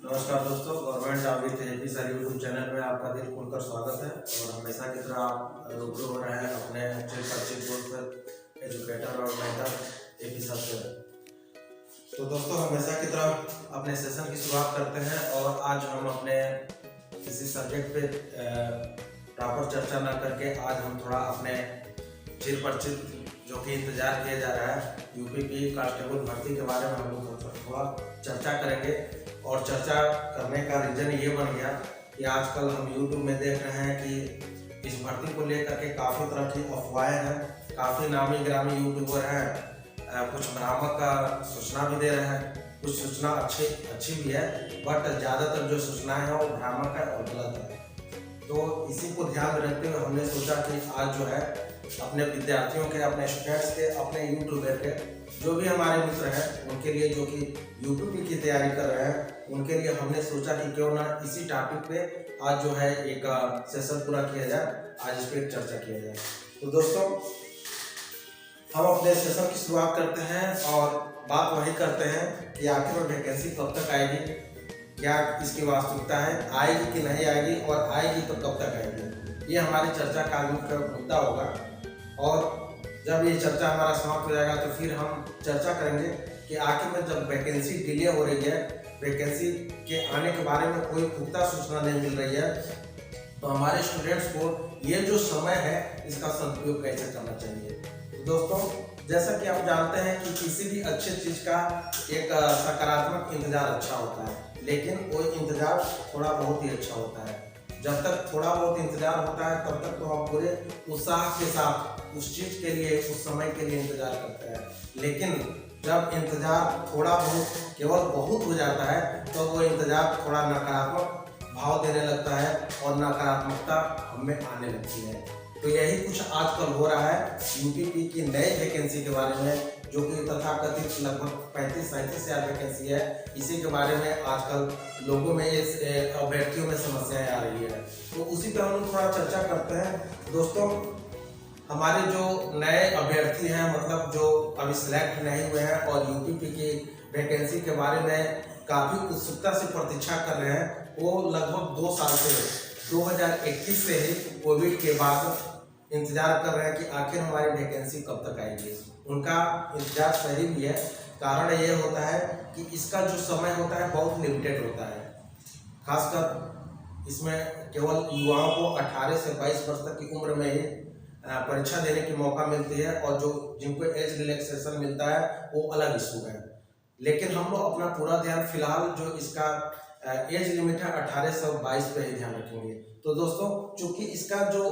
नमस्कार दोस्तों, government job with AP sir YouTube channel में आपका दिल खोलकर स्वागत है। और हमेशा की तरह आप रूबरू हो रहे हैं अपने अच्छे परिचित दोस्त एजुकेटर और मेंटर एपी सर से। तो दोस्तों, हमेशा की तरह अपने सेशन की शुरुआत करते हैं और आज हम अपने किसी सब्जेक्ट पे प्रॉपर चर्चा न करके आज हम थोड़ा अपने चिर परिचित जो कि इंतजार किया जा रहा है यूपीपी कांस्टेबल भर्ती के बारे में हम लोग थोड़ा चर्चा करेंगे। और चर्चा करने का रीजन ये बन गया कि आजकल हम यूट्यूब में देख रहे हैं कि इस भर्ती को लेकर के काफ़ी तरह की अफवाहें हैं। काफ़ी नामी गिरामी यूट्यूबर हैं, कुछ भ्रामक सूचना भी दे रहे हैं, कुछ सूचना अच्छी भी है, बट ज़्यादातर जो सूचनाएं हैं वो भ्रामक है और गलत है। तो इसी को ध्यान में रखते हुए हमने सोचा कि आज जो है अपने विद्यार्थियों के, अपने स्टूडेंट्स के, अपने यूट्यूबर के जो भी हमारे मित्र हैं उनके लिए जो कि यूपीपी की तैयारी कर रहे हैं उनके लिए हमने सोचा कि क्यों ना इसी टॉपिक पे आज जो है एक सेशन पूरा किया जाए, आज इस पर चर्चा किया जाए। तो दोस्तों, हम अपने सेशन की शुरुआत करते हैं और बात वही करते हैं कि आखिर में वैकेंसी कब तक आएगी, क्या इसकी वास्तविकता है, आएगी कि नहीं आएगी, और आएगी तो कब तक आएगी, ये हमारी चर्चा का मुद्दा होगा। और जब ये चर्चा हमारा समाप्त हो जाएगा तो फिर हम चर्चा करेंगे कि आखिर में जब वैकेंसी डिले हो रही है, वैकेंसी के आने के बारे में कोई पुख्ता सूचना नहीं मिल रही है, तो हमारे स्टूडेंट्स को ये जो समय है इसका सदुपयोग कैसे करना चाहिए। तो दोस्तों, जैसा कि आप जानते हैं कि किसी भी अच्छी चीज़ का एक सकारात्मक इंतजार अच्छा होता है, लेकिन वो इंतजार थोड़ा बहुत ही अच्छा होता है। जब तक थोड़ा बहुत इंतजार होता है तब तक तो हम पूरे उत्साह के साथ उस चीज़ के लिए, उस समय के लिए इंतजार करते हैं। लेकिन जब इंतजार थोड़ा बहुत, केवल बहुत हो जाता है तो वो इंतजार थोड़ा नकारात्मक भाव देने लगता है और नकारात्मकता हमें आने लगती है। तो यही कुछ आजकल हो रहा है यूपीपी की नई वैकेंसी के बारे में, जो कि तथाकथित लगभग 35-37 हज़ार वैकेंसी है। इसी के बारे में आजकल लोगों में, अभ्यर्थियों में समस्याएं आ रही है। तो उसी पर हम थोड़ा चर्चा करते हैं। दोस्तों, हमारे जो नए अभ्यर्थी हैं, मतलब जो अभी सिलेक्ट नहीं हुए हैं और यूपीपी की वैकेंसी के बारे में काफ़ी उत्सुकता से प्रतीक्षा कर रहे हैं, वो लगभग 2 साल से 2021 से ही कोविड के बाद इंतजार कर रहे हैं कि आखिर हमारी वैकेंसी कब तक आएगी। उनका इंतजार सही भी है। कारण ये होता है कि इसका जो समय होता है बहुत लिमिटेड होता है। खासकर इसमें केवल युवाओं को 18 से 22 वर्ष तक की उम्र में ही परीक्षा देने की मौका मिलती है, और जो जिनको एज रिलैक्सेशन मिलता है वो अलग इशू है। लेकिन हम लोग अपना पूरा ध्यान फिलहाल जो इसका एज लिमिट है 18 से 22 पे ही ध्यान रखेंगे। तो दोस्तों, चूंकि इसका जो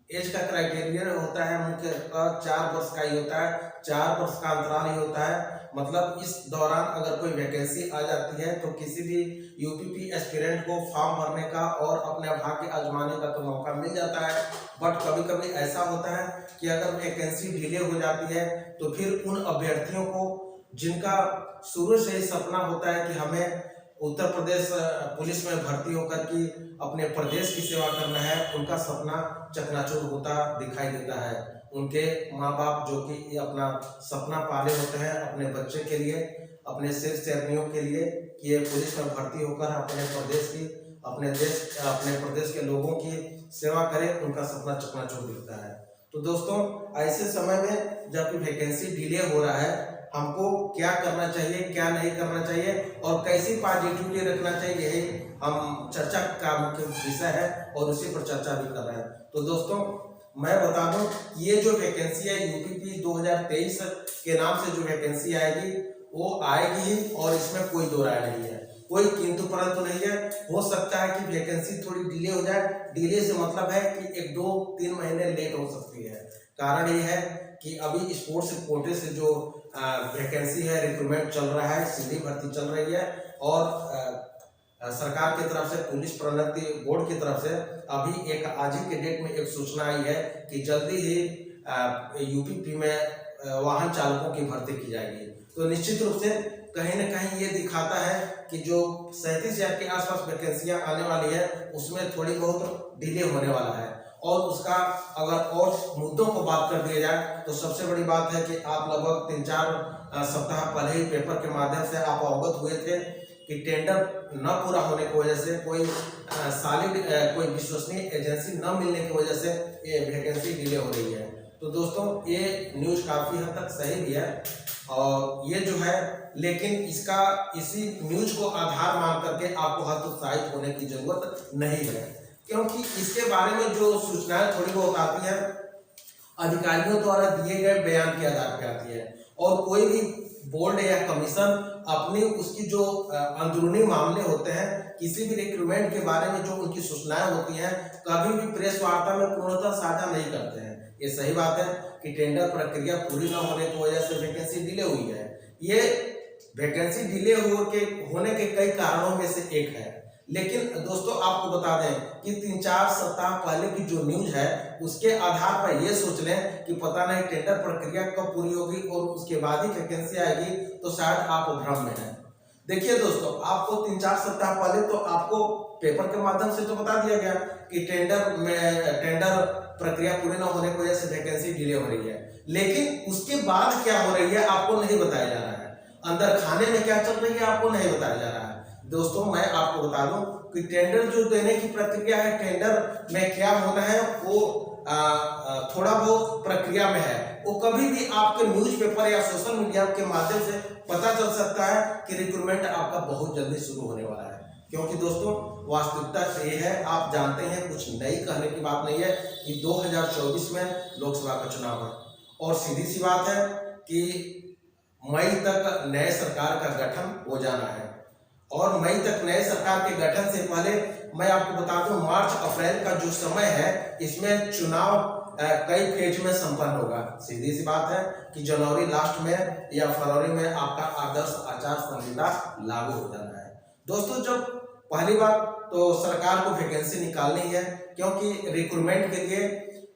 एज का क्राइटेरिया होता है मुख्य 4 वर्ष का ही होता है, 4 वर्ष का अंतराल ही होता है। मतलब इस दौरान अगर कोई वैकेंसी आ जाती है तो किसी भी यूपीपी एस्पिरेंट को फॉर्म भरने का और अपने भाग्य आजमाने का तो मौका मिल जाता है। बट कभी कभी ऐसा होता है कि अगर वैकेंसी डिले हो जाती है तो फिर उन अभ्यर्थियों को जिनका शुरू से ही सपना होता है कि हमें उत्तर प्रदेश पुलिस में भर्ती होकर के अपने प्रदेश की सेवा करना है, उनका सपना चकनाचूर होता दिखाई देता है। उनके माँ बाप जो कि अपना सपना पाले होते हैं अपने बच्चे के लिए, अपने सिरचर्नियों के लिए, कि ये पुलिस में भर्ती होकर अपने प्रदेश की, अपने प्रदेश के लोगों की सेवा करे, उनका सपना चकनाचूर दिखता है। तो दोस्तों, ऐसे समय में जब वैकेंसी डिले हो रहा है, हमको क्या करना चाहिए, क्या नहीं करना चाहिए और कैसी पॉजिटिविटी रखना चाहिए, यही हम चर्चा का मुख्य विषय है और उसी पर चर्चा भी कर रहे हैं। तो दोस्तों, मैं बता दूं, ये जो वैकेंसी है यूपीपी 2023 के नाम से जो वैकेंसी आएगी वो आएगी ही, और इसमें कोई दो राय नहीं है, कोई किंतु परंतु नहीं है। हो सकता है कि वैकेंसी थोड़ी डिले हो जाए। डिले से मतलब है कि 1-2-3 महीने लेट हो सकती है। कारण ये है कि अभी स्पोर्ट्स कोटे से जो वैकेंसी है, रिक्रूटमेंट चल रहा है, सीधी भर्ती चल रही है, और सरकार की तरफ से, पुलिस प्रोन्नति बोर्ड की तरफ से अभी एक आज ही के डेट में एक सूचना आई है कि जल्दी ही यूपीपी में वाहन चालकों की भर्ती की जाएगी। तो निश्चित रूप से कहीं न कहीं ये दिखाता है कि जो 37,000 के आसपास वैकेंसियां आने वाली है उसमें थोड़ी बहुत डिले होने वाला है। और उसका अगर और मुद्दों को बात कर दिया जाए तो सबसे बड़ी बात है कि आप लगभग 3-4 सप्ताह पहले ही पेपर के माध्यम से आप अवगत हुए थे कि टेंडर न पूरा होने की वजह से कोई विश्वसनीय एजेंसी न मिलने की वजह से ये वैकेंसी डिले हो रही है। तो दोस्तों ये न्यूज़ काफ़ी हद तक सही भी है और ये जो है, लेकिन इसी न्यूज़ को आधार मान करके आपको हतोत्साहित होने की जरूरत नहीं है, क्योंकि इसके बारे में जो सूचनाएं थोड़ी बहुत आती है अधिकारियों द्वारा दिए गए बयान के आधार पर आती है, और कोई भी बोर्ड या कमीशन अपनी उसकी जो अंदरूनी मामले होते हैं, किसी भी रिक्रूटमेंट के बारे में जो उनकी सूचनाएं होती हैं, कभी भी प्रेस वार्ता में पूर्णतः साझा नहीं करते हैं। ये सही बात है कि टेंडर प्रक्रिया पूरी न होने की वजह से वैकेंसी डिले हुई है। ये वैकेंसी डिले होने के कई कारणों में से एक है, लेकिन दोस्तों आपको बता दें कि 3-4 सप्ताह पहले की जो न्यूज है उसके आधार पर ये सोच लें कि पता नहीं टेंडर प्रक्रिया कब पूरी होगी और उसके बाद ही वैकेंसी आएगी, तो शायद आप भ्रम में हैं। देखिए दोस्तों, आपको 3-4 सप्ताह पहले तो आपको पेपर के माध्यम से तो बता दिया गया कि टेंडर प्रक्रिया पूरी न होने की वजह से वैकेंसी डिले हो रही है, लेकिन उसके बाद क्या हो रही है आपको नहीं बताया जा रहा है। अंदर खाने में क्या चल रही है आपको नहीं बताया जा रहा है। दोस्तों मैं आपको बता दूं कि टेंडर जो देने की प्रक्रिया है, टेंडर में क्या होना है वो थोड़ा बहुत प्रक्रिया में है, वो कभी भी आपके न्यूज़पेपर या सोशल मीडिया के माध्यम से पता चल सकता है कि रिक्रूटमेंट आपका बहुत जल्दी शुरू होने वाला है। क्योंकि दोस्तों वास्तविकता ये है, आप जानते हैं, कुछ नई कहने की बात नहीं है कि 2024 में लोकसभा का चुनाव है और सीधी सी बात है कि मई तक नए सरकार का गठन हो जाना है, और मई तक नए सरकार के गठन से पहले मैं आपको बता दूं मार्च अप्रैल का जो समय है इसमें चुनाव कई फेज में संपन्न होगा। सीधी सी बात है कि जनवरी लास्ट में या फरवरी में आपका आदर्श आचार संहिता लागू हो जाना है। दोस्तों जब पहली बात तो सरकार को वैकेंसी निकालनी है, क्योंकि रिक्रूटमेंट के लिए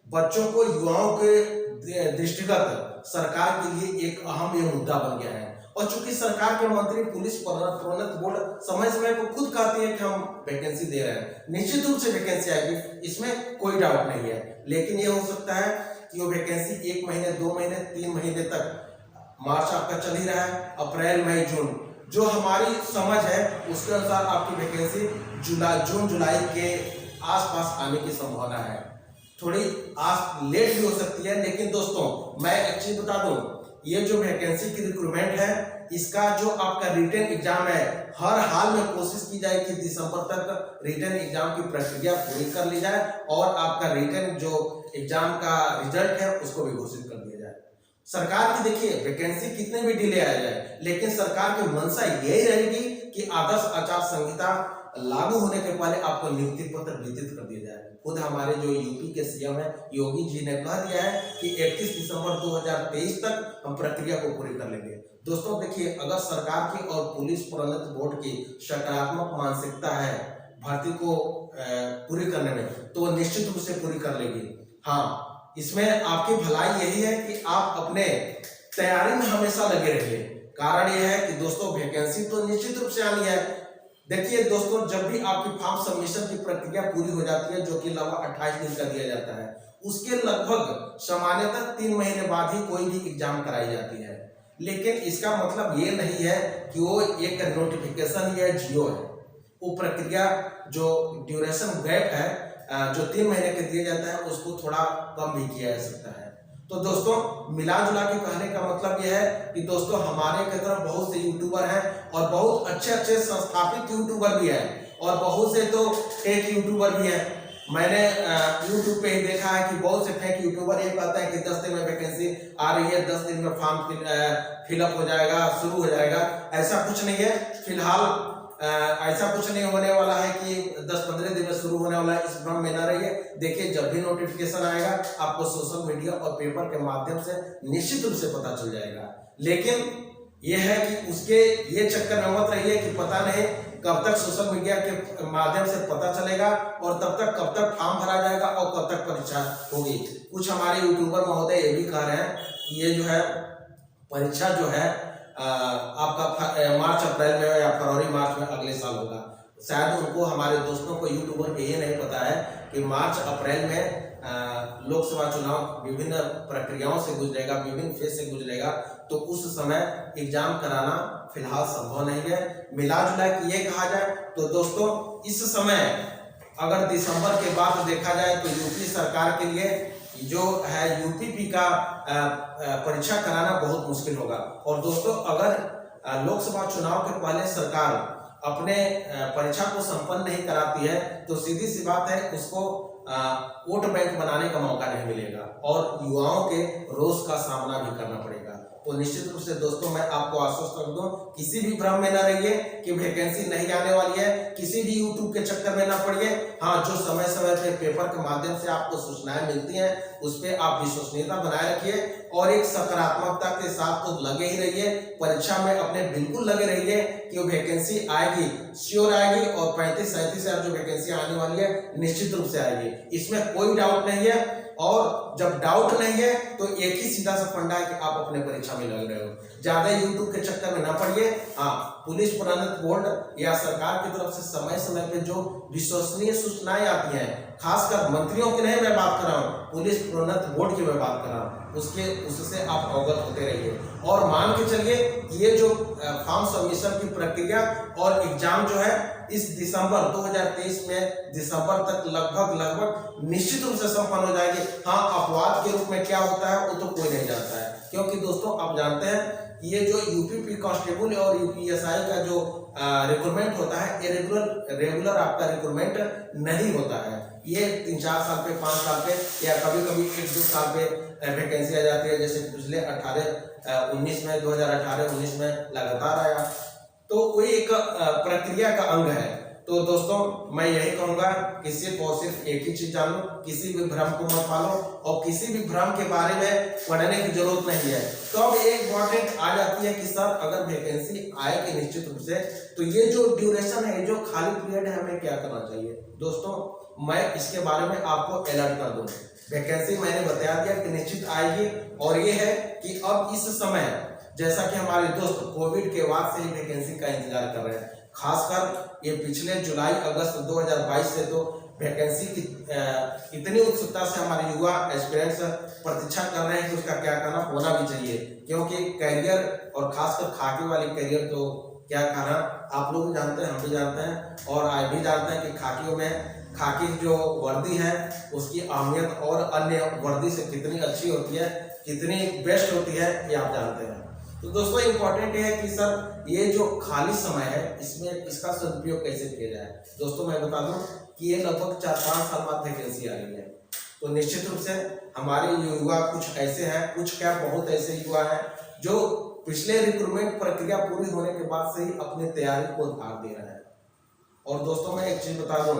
बच्चों को, युवाओं के दृष्टिगत सरकार के लिए एक अहम ये मुद्दा बन गया है। और चूंकि सरकार के मंत्री पुलिस प्रोन्नत बोर्ड समय समय को खुद कहती है कि हम वैकेंसी दे रहे हैं, निश्चित रूप से वैकेंसी आएगी, इसमें कोई डाउट नहीं है। लेकिन ये हो सकता है कि वो वैकेंसी 1 महीने, 2 महीने, 3 महीने तक, मार्च आपका चल ही रहा है, अप्रैल, मई, जून, जो हमारी समझ है उसके अनुसार आपकी वैकेंसी जून जुलाई के आसपास आने की संभावना है। थोड़ी लेट भी हो सकती है, लेकिन दोस्तों मैं एक चीज बता दूं, ये जो वैकेंसी की रिक्रूटमेंट है इसका जो आपका रिटन एग्जाम है, हर हाल में कोशिश की जाए कि दिसंबर तक रिटन एग्जाम की प्रक्रिया पूरी कर ली जाए और आपका रिटन जो एग्जाम का रिजल्ट है उसको भी घोषित कर दिया जाए। सरकार की देखिए वैकेंसी कितने भी डिले आ जाए, लेकिन सरकार की मंशा यही रहेगी कि आदर्श आचार संहिता लागू होने के पहले आपको नियुक्ति पत्र वितरित कर दिया जाए। खुद हमारे जो यूपी के सीएम है योगी जी ने कह दिया है कि 31 दिसंबर 2023 तक हम प्रक्रिया को पूरी कर लेंगे। दोस्तों देखिए, अगर सरकार की और पुलिस प्रोन्नत बोर्ड की सकारात्मक मानसिकता है भर्ती को पूरी करने में, तो निश्चित रूप से पूरी कर लेगी। हाँ, इसमें आपकी भलाई यही है कि आप अपने तैयारी में हमेशा लगे रहिए। कारण यह है कि दोस्तों वैकेंसी तो निश्चित रूप से आनी है। देखिए दोस्तों, जब भी आपकी फॉर्म सबमिशन की प्रक्रिया पूरी हो जाती है, जो कि लगभग 28 दिन का दिया जाता है, उसके लगभग सामान्यतः 3 महीने बाद ही कोई भी एग्जाम कराई जाती है। लेकिन इसका मतलब ये नहीं है कि वो एक नोटिफिकेशन या जियो है। वो प्रक्रिया जो ड्यूरेशन गैप है जो 3 महीने के दिया जाता है, उसको थोड़ा कम भी किया जा सकता है। तो दोस्तों मिला जुला के कहने का मतलब यह है कि दोस्तों हमारे की तरफ बहुत से यूट्यूबर हैं और बहुत अच्छे संस्थापित यूट्यूबर भी हैं और बहुत से तो फेक यूट्यूबर भी हैं। मैंने यूट्यूब पे ही देखा है कि बहुत से फेक यूट्यूबर ये कहते हैं कि 10 दिन में वैकेंसी आ रही है, 10 दिन में फॉर्म फिलअप हो जाएगा, शुरू हो जाएगा। ऐसा कुछ नहीं है। फिलहाल ऐसा कुछ नहीं होने वाला है कि 10-15 दिन में शुरू होने वाला है, इस भ्रम में ना रहिए। देखिए, जब भी नोटिफिकेशन आएगा आपको सोशल मीडिया और पेपर के माध्यम से निश्चित रूप से पता चल जाएगा। लेकिन यह है कि उसके ये चक्कर में मत रहिए कि पता नहीं कब तक सोशल मीडिया के माध्यम से पता चलेगा और कब तक फॉर्म भरा जाएगा और कब तक परीक्षा होगी। कुछ हमारे यूट्यूबर महोदय ये भी कह रहे हैं कि ये जो है परीक्षा जो है आपका मार्च अप्रैल में या फरवरी मार्च में अगले साल होगा। शायद उनको, हमारे दोस्तों को, यूट्यूबर को ये नहीं पता है कि मार्च अप्रैल में लोकसभा चुनाव विभिन्न प्रक्रियाओं से गुजरेगा, विभिन्न फेज से गुजरेगा, तो उस समय एग्जाम कराना फिलहाल संभव नहीं है। मिला जुला के ये कहा जाए तो दोस्तों, इस समय अगर दिसंबर के बाद देखा जाए तो यूपी सरकार के लिए जो है यूपीपी का परीक्षा कराना बहुत मुश्किल होगा। और दोस्तों, अगर लोकसभा चुनाव के पहले सरकार अपने परीक्षा को संपन्न नहीं कराती है तो सीधी सी बात है, उसको वोट बैंक बनाने का मौका नहीं मिलेगा और युवाओं के रोष का सामना भी करना पड़ेगा। तो निश्चित रूप से दोस्तों, मैं आपको आश्वस्त कर दूं, किसी भी भ्रम में न रहिए कि वैकेंसी नहीं आने वाली है, किसी भी यूट्यूब के चक्कर में न पड़िए। हाँ, जो समय समय पे पेपर के माध्यम से आपको सूचनाएं मिलती हैं, उस पर आप विश्वसनीयता बनाए रखिए और एक सकारात्मकता के साथ तो लगे ही रहिए, परीक्षा में अपने बिल्कुल लगे रहिए कि वैकेंसी आएगी, श्योर आएगी और 35-37 हजार जो वैकेंसी आने वाली है निश्चित रूप से आएगी, इसमें कोई डाउट नहीं है। और जब डाउट नहीं है तो एक ही सीधा सा फंडा है कि आप अपने परीक्षा में लग रहे हो। ज्यादा यूट्यूब के चक्कर में ना पड़िए। हाँ, पुलिस प्रोन्नत बोर्ड या सरकार की तरफ से समय समय पे जो विश्वसनीय सूचनाएं आती हैं, खासकर मंत्रियों की नहीं मैं बात कर रहा हूँ, पुलिस प्रोन्नत बोर्ड की मैं बात कर रहा हूँ, उससे आप अवगत होते रहिए। और मान के चलिए कि ये जो फॉर्म सबमिशन की प्रक्रिया और एग्जाम जो है इस दिसंबर 2023 में दिसंबर तक लगभग निश्चित रूप से संपन्न हो जाएगी। हाँ, अपवाद के रूप में क्या होता है वो तो कोई नहीं जानता है, क्योंकि दोस्तों आप जानते हैं कि ये जो यूपीपी कांस्टेबल और यूपीएसआई का जो रिक्रूटमेंट होता है, ये रेगुलर आपका रिक्रूटमेंट नहीं होता है। ये 3-4 साल पे, 5 साल पे या कभी कभी 1-2 साल पे वैकेंसी आ जाती है, जैसे पिछले 2018-19 में लगातार आया। तो वो एक प्रक्रिया का अंग है। तो दोस्तों, मैं यही कहूंगा कि सिर्फ और सिर्फ एक ही चीज जानो, किसी भी भ्रम को मत पालो और किसी भी भ्रम के बारे में पढ़ने की जरूरत नहीं है। तो अब एक इम्पोर्टेंट आ जाती है कि सर अगर वैकेंसी आएगी निश्चित रूप से, तो ये जो ड्यूरेशन है, जो खाली पीरियड है, हमें क्या करना चाहिए। दोस्तों, मैं इसके बारे में आपको अलर्ट कर दूं। वैकेंसी मैंने बता दिया कि निश्चित आएगी, और ये है कि अब इस समय जैसा कि हमारे दोस्त कोविड के बाद से ही वैकेंसी का इंतजार कर रहे हैं, खासकर ये पिछले जुलाई अगस्त 2022 से तो वैकेंसी की इतनी उत्सुकता से हमारे युवा एस्पिरेंट्स प्रतीक्षा कर रहे हैं कि उसका क्या करना होना भी चाहिए, क्योंकि करियर और खासकर खाकी वाली करियर तो क्या कहना, आप लोग भी जानते हैं, हम भी जानते हैं और आप भी जानते हैं कि खाकियों में खाकी जो वर्दी है उसकी अहमियत और अन्य वर्दी से कितनी अच्छी होती है, कितनी बेस्ट होती है, ये आप जानते हैं। तो दोस्तों, इम्पोर्टेंट है कि सर ये जो खाली समय है इसमें इसका सदुपयोग कैसे किया जाए। दोस्तों, मैं बता दूं कि ये लगभग 4-5 साल बाद वैकेंसी आ रही है। तो निश्चित रूप से हमारे युवा कुछ ऐसे हैं, कुछ क्या बहुत ऐसे युवा हैं जो पिछले रिक्रूटमेंट प्रक्रिया पूरी होने के बाद से ही अपनी तैयारी को धार दे रहे हैं। और दोस्तों, मैं एक चीज बता दूं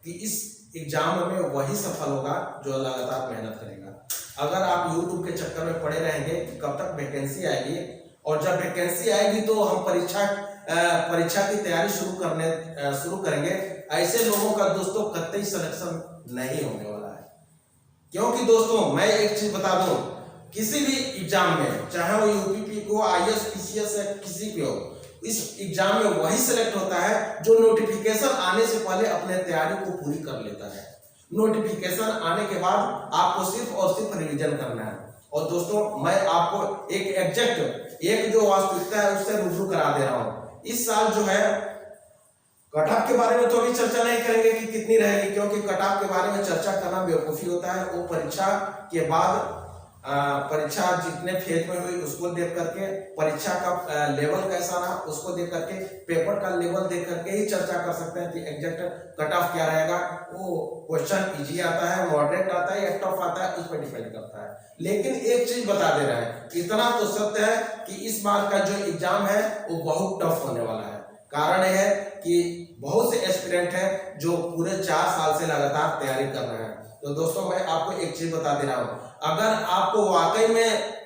कि इस एग्जाम में वही सफल होगा जो लगातार मेहनत करेगा। अगर आप यूट्यूब के चक्कर में पड़े रहेंगे कि कब तक वैकेंसी आएगी, और जब वैकेंसी आएगी तो हम परीक्षा की तैयारी शुरू करेंगे, ऐसे लोगों का दोस्तों कतई सिलेक्शन नहीं होने वाला है। क्योंकि दोस्तों, मैं एक चीज बता दूं, किसी भी एग्जाम में, चाहे वो यूपीपी को, आईएएस, पीसीएस या किसी भी हो, इस एग्जाम में वही सिलेक्ट होता है जो नोटिफिकेशन आने से पहले अपने तैयारी को पूरी कर लेता है। नोटिफिकेशन आने के बाद आपको सिर्फ और सिर्फ रिवीजन करना है। और दोस्तों, मैं आपको एक एग्जैक्ट एक जो वास्तविकता है उससे रूबरू करा दे रहा हूँ। इस साल जो है कट ऑफ के बारे में तो अभी चर्चा नहीं करेंगे कि कितनी रहेगी, क्योंकि कट ऑफ के बारे में चर्चा करना बेवकूफी होता है। वो परीक्षा के बाद परीक्षा जितने फेज में हुई उसको देख करके, परीक्षा का लेवल कैसा रहा उसको देख करके, पेपर का लेवल देख करके ही चर्चा कर सकते हैं कि एग्जैक्ट कट ऑफ क्या रहेगा। वो क्वेश्चन इजी आता है, मॉडरेट आता है या टफ आता है, उस पर डिपेंड करता है। लेकिन एक चीज बता दे रहा है, इतना तो सत्य है कि इस बार का जो एग्जाम है वो बहुत टफ होने वाला है। कारण यह है कि बहुत से एस्पिरेंट हैं जो पूरे 4 साल से लगातार तैयारी कर रहे हैं। तो दोस्तों, मैं आपको एक चीज बता दे रहा हूँ, अगर आपको वाकई में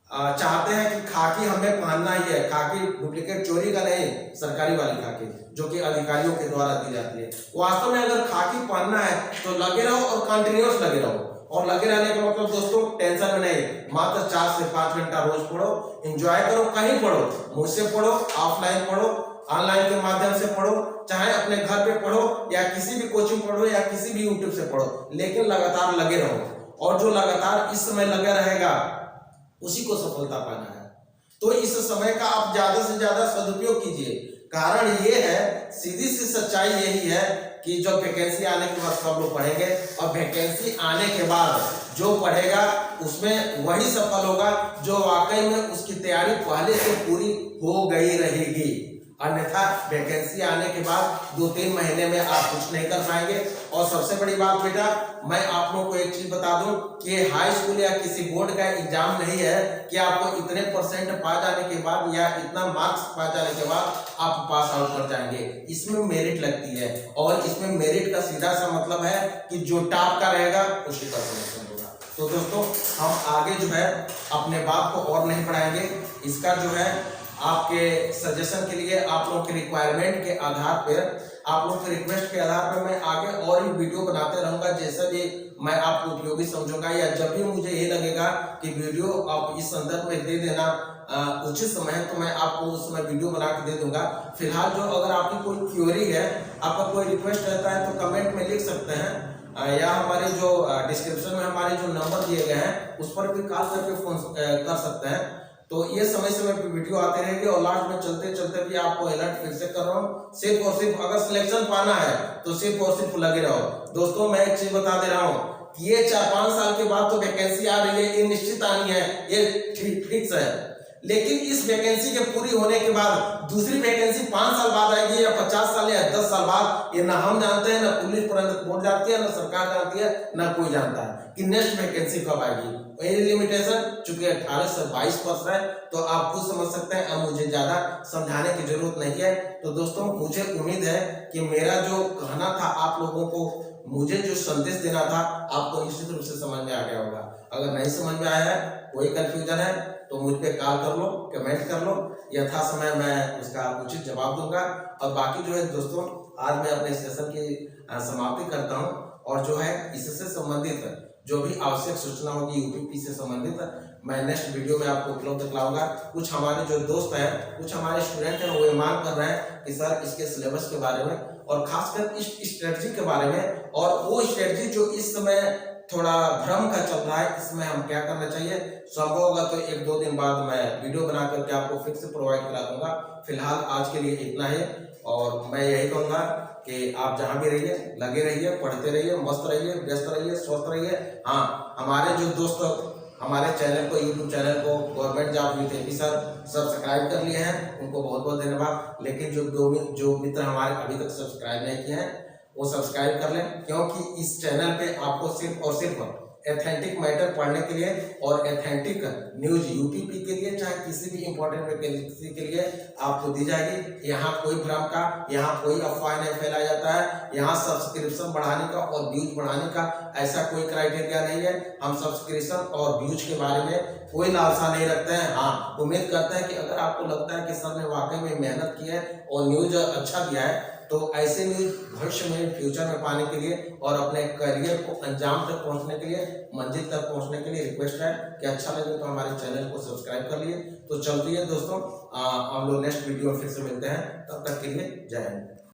चाहते हैं कि खाकी हमें पहनना ही है, खाकी डुप्लीकेट चोरी का नहीं, सरकारी वाली खाकी जो कि अधिकारियों के द्वारा दी जाती है, वास्तव में अगर खाकी पहनना है तो लगे रहो और कंटिन्यूअस लगे रहो। और लगे रहने का मतलब दोस्तों, टेंशन में नहीं, मात्र 4 से 5 घंटा रोज पढ़ो, एंजॉय करो, कहीं पढ़ो, मुझसे पढ़ो, ऑफलाइन पढ़ो, ऑनलाइन के माध्यम से पढ़ो, चाहे अपने घर पे पढ़ो या किसी भी कोचिंग पढ़ो या किसी भी यूट्यूब से पढ़ो, लेकिन लगातार लगे रहो। और जो लगातार इस समय लगे रहेगा उसी को सफलता पाना है। तो इस समय का आप ज्यादा से ज्यादा सदुपयोग कीजिए। कारण ये है, सीधी सी सच्चाई यही है कि जो वैकेंसी आने के बाद सब लोग पढ़ेंगे और वैकेंसी आने के बाद जो पढ़ेगा उसमें वही सफल होगा जो वाकई में उसकी तैयारी पहले से पूरी हो गई रहेगी। अन्यथा वैकेंसी आने के बाद 2-3 महीने में आप कुछ नहीं कर पाएंगे। और सबसे बड़ी बात बेटा, मैं आप लोगों को एक चीज बता दूं कि हाई स्कूल या किसी बोर्ड का एग्जाम नहीं है कि आपको इतने परसेंट पा जाने के बाद या इतना मार्क्स पा जाने के बाद आप पास आउट कर जाएंगे। इसमें मेरिट लगती है और इसमें मेरिट का सीधा सा मतलब है कि जो टॉप का रहेगा उसी का सिलेक्शन होगा। तो दोस्तों, हम आगे जो है अपने बात को और नहीं बढ़ाएंगे। इसका जो है आपके सजेशन के लिए, आप लोगों के रिक्वायरमेंट के आधार पर, आप लोगों के रिक्वेस्ट के आधार पर मैं आगे और भी वीडियो बनाते रहूंगा। जैसे भी मैं आपको उपयोगी समझूंगा या जब भी मुझे ये लगेगा कि वीडियो आप इस संदर्भ में दे देना उचित समय है, तो मैं आपको उस समय वीडियो बना के दे दूंगा। फिलहाल जो अगर आपकी कोई क्वेरी है, आपका कोई रिक्वेस्ट रहता है तो कमेंट में लिख सकते हैं या हमारे जो डिस्क्रिप्शन में हमारे जो नंबर दिए गए हैं उस पर भी कॉल करके फोन कर सकते हैं। तो ये समय समय पे वीडियो आते रहेंगे और लास्ट में चलते चलते भी आपको अलर्ट फिर से कर रहा हूँ। सिर्फ और सिर्फ अगर सिलेक्शन पाना है तो सिर्फ और सिर्फ लगे रहो। दोस्तों, मैं एक चीज बता दे रहा हूँ कि ये 4-5 साल के बाद तो वैकेंसी आ रही है, ये निश्चित आनी है, ये फिक्स है। लेकिन इस वैकेंसी के पूरी होने के बाद दूसरी वैकेंसी 5 साल बाद आएगी या 50 साल या 10 साल बाद, ये ना हम जानते हैं, ना पुलिस बोर्ड जानती है, ना सरकार जानती है, ना कोई जानता है कि नेक्स्ट वैकेंसी कब आएगी। एज लिमिटेशन चूंकि 18 से 22 वर्ष है, तो आप खुद समझ सकते हैं, अब मुझे ज्यादा समझाने की जरूरत नहीं है। तो दोस्तों, मुझे उम्मीद है कि मेरा जो कहना था आप लोगों को, मुझे जो संदेश देना था, आपको निश्चित रूप से समझ में आ गया होगा। अगर नहीं समझ में आया है, कोई कंफ्यूजन है तो मुझ पे कॉल कर लो, कमेंट कर लो, यथा समय मैं उसका उचित जवाब दूंगा। और बाकी जो है दोस्तों, आज मैं अपने सेशन की समाप्ति करता हूं और जो है इससे संबंधित जो भी आवश्यक सूचना होगी यूपीपी से संबंधित मैं नेक्स्ट वीडियो में आपको उपलब्ध कराऊंगा। कुछ हमारे जो दोस्त हैं, कुछ हमारे स्टूडेंट हैं, वो मांग कर रहे हैं कि सर इसके सिलेबस के बारे में और खासकर इस स्ट्रेटजी के बारे में, और वो स्ट्रेटजी जो इस समय थोड़ा भ्रम का चल रहा है, इसमें हम क्या करना चाहिए। संभव होगा तो 1-2 दिन बाद मैं वीडियो बना करके आपको फिर से प्रोवाइड करा दूंगा। फिलहाल आज के लिए इतना ही, और मैं यही कहूंगा कि आप जहां भी रहिए, लगे रहिए, पढ़ते रहिए, मस्त रहिए, व्यस्त रहिए, स्वस्थ रहिए। हाँ, हमारे जो दोस्त हमारे चैनल को, यूट्यूब चैनल को government job with AP sir subscribe कर लिए हैं, उनको बहुत बहुत धन्यवाद। लेकिन जो मित्र हमारे अभी तक सब्सक्राइब नहीं किए हैं वो सब्सक्राइब कर लें, क्योंकि इस चैनल पे आपको सिर्फ और सिर्फ एथेंटिक मैटर पढ़ने के लिए और एथेंटिक न्यूज यूपीपी के लिए, चाहे किसी भी इंपॉर्टेंट वैकेंसी के लिए आपको दी जाएगी। यहाँ कोई भ्रम का, यहाँ कोई अफवाह नहीं फैलाया जाता है। यहाँ सब्सक्रिप्शन बढ़ाने का और व्यूज बढ़ाने का ऐसा कोई क्राइटेरिया नहीं है। हम सब्सक्रिप्शन और व्यूज के बारे में कोई लालसा नहीं रखते हैं। हाँ, उम्मीद करते हैं कि अगर आपको लगता है कि सर ने वाकई में मेहनत की है और न्यूज अच्छा दिया है, तो ऐसे न्यूज भविष्य में, फ्यूचर में पाने के लिए और अपने करियर को अंजाम तक पहुंचने के लिए, मंजिल तक पहुंचने के लिए रिक्वेस्ट है कि अच्छा लगे तो हमारे चैनल को सब्सक्राइब कर लिए। तो चलती है दोस्तों, हम लोग नेक्स्ट वीडियो में फिर से मिलते हैं, तब तक के लिए जय हिंद।